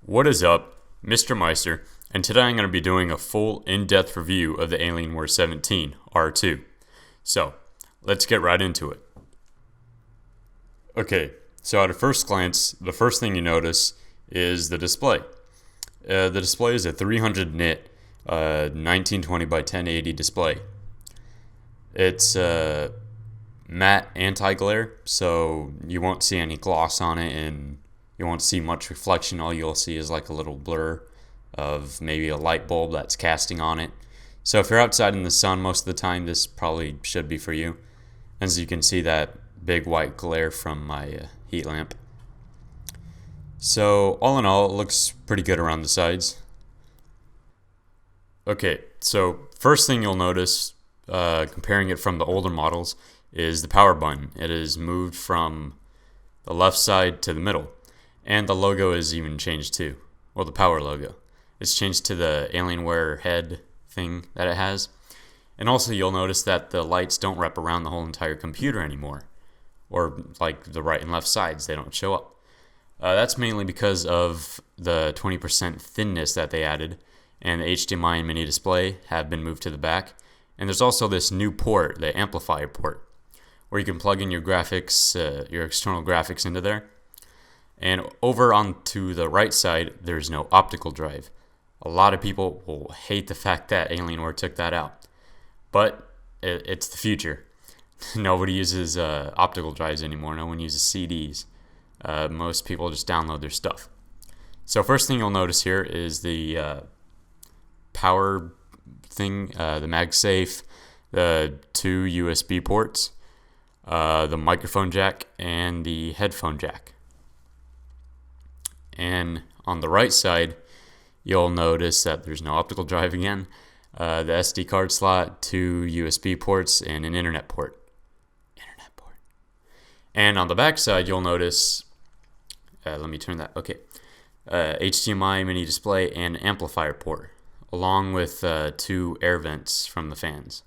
What is up? Mr. Meister, and today I'm going to be doing a full in-depth review of the Alienware 17 R2. So, let's get right into it. Okay, so at a first glance, the first thing you notice is the display. The display is a 300 nit 1920 by 1080 display. It's matte anti-glare, so you won't see any gloss on it and you won't see much reflection. All you'll see is like a little blur of maybe a light bulb that's casting on it. So if you're outside in the sun most of the time, this probably should be for you. As you can see that big white glare from my heat lamp. So all in all, it looks pretty good around the sides. Okay, so first thing you'll notice, comparing it from the older models, is the power button. It is moved from the left side to the middle. And the logo is even changed too. Well, the power logo. It's changed to the Alienware head thing that it has. And also you'll notice that the lights don't wrap around the whole entire computer anymore. Or like the right and left sides, they don't show up. That's mainly because of the 20% thinness that they added. And the HDMI and mini display have been moved to the back. And there's also this new port, the amplifier port, where you can plug in your graphics, your external graphics into there. And over onto the right side, there's no optical drive. A lot of people will hate the fact that Alienware took that out. But it's the future. Nobody uses optical drives anymore. No one uses CDs. Most people just download their stuff. So first thing you'll notice here is the power thing, the MagSafe, the two USB ports, the microphone jack, and the headphone jack. And on the right side, you'll notice that there's no optical drive again, the SD card slot, two USB ports, and an internet port. And on the back side, you'll notice, let me turn that, okay, HDMI mini display and amplifier port, along with two air vents from the fans.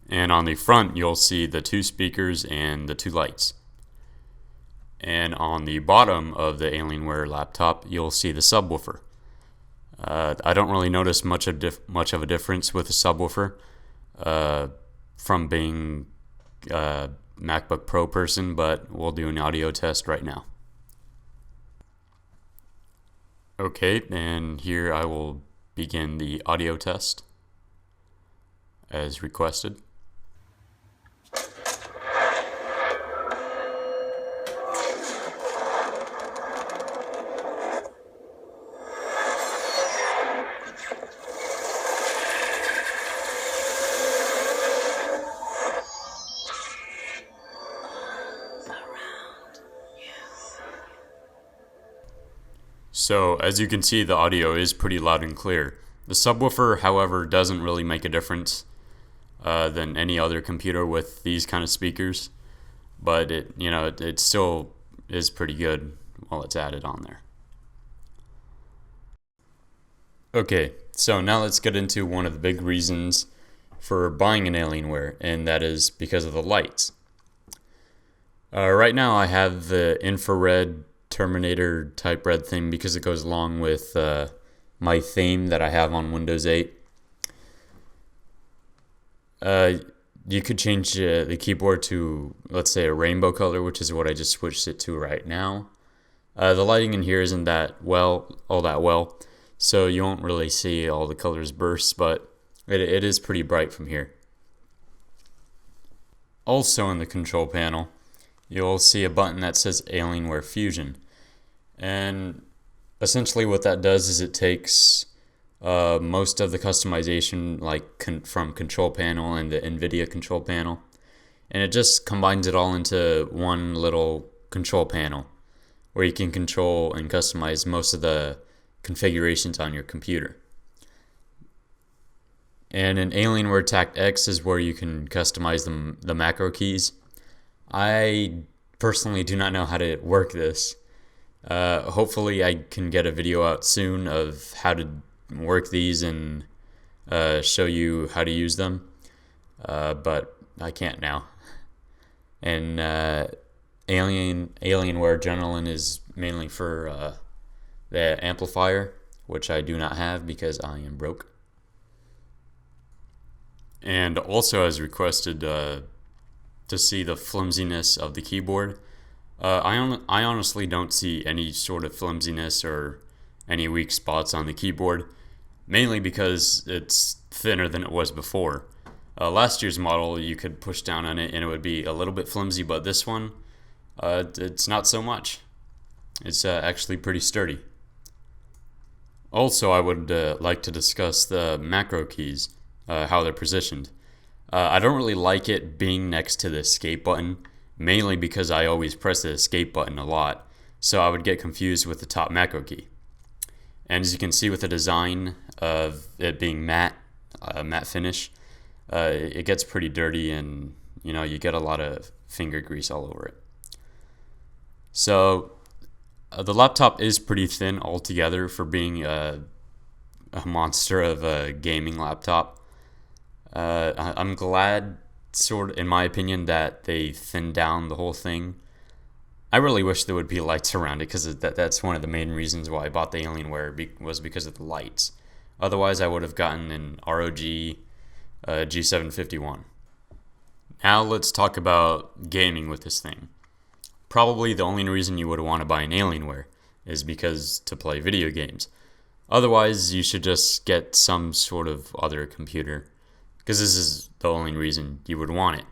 And on the front, you'll see the two speakers and the two lights. And on the bottom of the Alienware laptop, you'll see the subwoofer. I don't really notice much of a difference with the subwoofer from being a MacBook Pro person, but we'll do an audio test right now. Okay, and here I will begin the audio test as requested. So as you can see, the audio is pretty loud and clear. The subwoofer, however, doesn't really make a difference than any other computer with these kind of speakers, but it still is pretty good while it's added on there. Okay, so now let's get into one of the big reasons for buying an Alienware, and that is because of the lights. Right now I have the infrared Terminator type red thing because it goes along with my theme that I have on Windows 8. You could change the keyboard to, let's say, a rainbow color, which is what I just switched it to right now. The lighting in here isn't all that well, so you won't really see all the colors burst, but it is pretty bright from here. Also in the control panel, you'll see a button that says Alienware Fusion. And essentially what that does is it takes most of the customization from control panel and the NVIDIA control panel, and it just combines it all into one little control panel where you can control and customize most of the configurations on your computer. And in Alienware Tact X is where you can customize the macro keys. I personally do not know how to work this. Hopefully I can get a video out soon of how to work these and show you how to use them, but I can't now. And Alienware Adrenaline is mainly for the amplifier, which I do not have because I am broke. And also, as requested, to see the flimsiness of the keyboard. I honestly don't see any sort of flimsiness or any weak spots on the keyboard, mainly because it's thinner than it was before. Last year's model, you could push down on it and it would be a little bit flimsy, but this one, it's not so much. It's actually pretty sturdy. Also, I would like to discuss the macro keys, how they're positioned. I don't really like it being next to the escape button, mainly because I always press the escape button a lot, so I would get confused with the top macro key. And as you can see with the design of it being matte finish, it gets pretty dirty and you get a lot of finger grease all over it. So the laptop is pretty thin altogether for being a monster of a gaming laptop. I'm glad, in my opinion, that they thinned down the whole thing. I really wish there would be lights around it because that's one of the main reasons why I bought the Alienware was because of the lights. Otherwise, I would have gotten an ROG G751. Now let's talk about gaming with this thing. Probably the only reason you would want to buy an Alienware is because to play video games. Otherwise, you should just get some sort of other computer, because this is the only reason you would want it.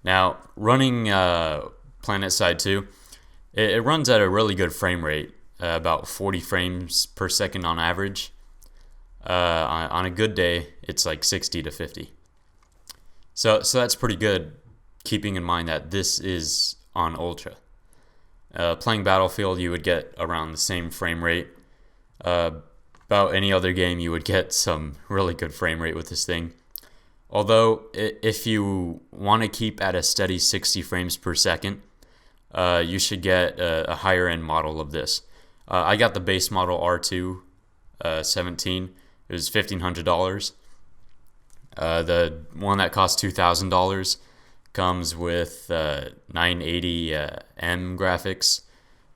Now, running PlanetSide 2, it runs at a really good frame rate, about 40 frames per second on average. On a good day, it's like 60 to 50. So that's pretty good, keeping in mind that this is on Ultra. Playing Battlefield, you would get around the same frame rate. About any other game, you would get some really good frame rate with this thing. Although, if you want to keep at a steady 60 frames per second, you should get a higher end model of this. I got the base model R2 17. It was $1,500. The one that costs $2,000 comes with 980M graphics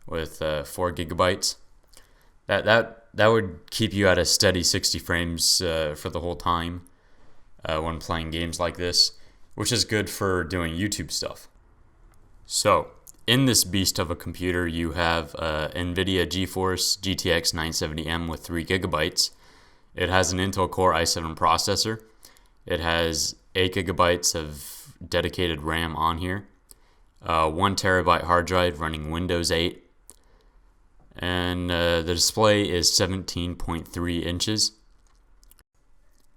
with 4 gigabytes. That would keep you at a steady 60 frames for the whole time when playing games like this, which is good for doing YouTube stuff. So, in this beast of a computer, you have NVIDIA GeForce GTX 970M with 3 gigabytes. It has an Intel Core i7 processor. It has 8 gigabytes of dedicated RAM on here. 1 terabyte hard drive running Windows 8. And the display is 17.3 inches.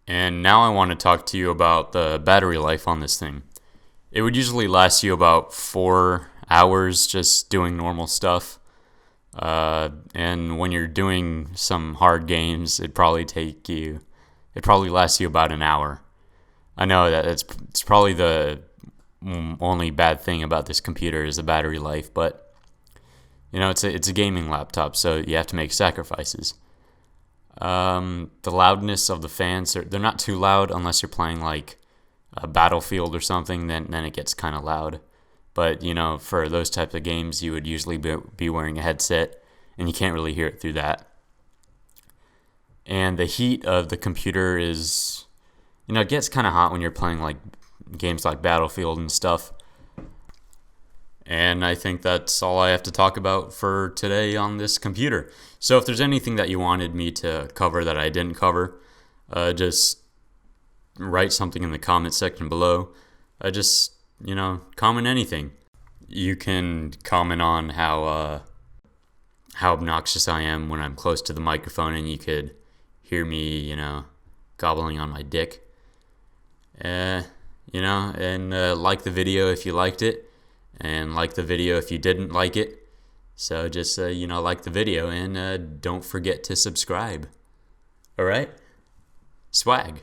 And now I want to talk to you about the battery life on this thing. It would usually last you about 4 hours just doing normal stuff. And when you're doing some hard games, it'd probably last you about an hour. I know that it's probably the only bad thing about this computer is the battery life, but it's a gaming laptop, so you have to make sacrifices. The loudness of the fans, they're not too loud unless you're playing like a Battlefield or something, then it gets kind of loud. But, for those types of games, you would usually be wearing a headset, and you can't really hear it through that. And the heat of the computer is, it gets kind of hot when you're playing like games like Battlefield and stuff. And I think that's all I have to talk about for today on this computer. So if there's anything that you wanted me to cover that I didn't cover, just write something in the comment section below. Comment anything. You can comment on how obnoxious I am when I'm close to the microphone and you could hear me, gobbling on my dick. And like the video if you liked it, and like the video if you didn't like it. So just, like the video, and don't forget to subscribe. All right? Swag.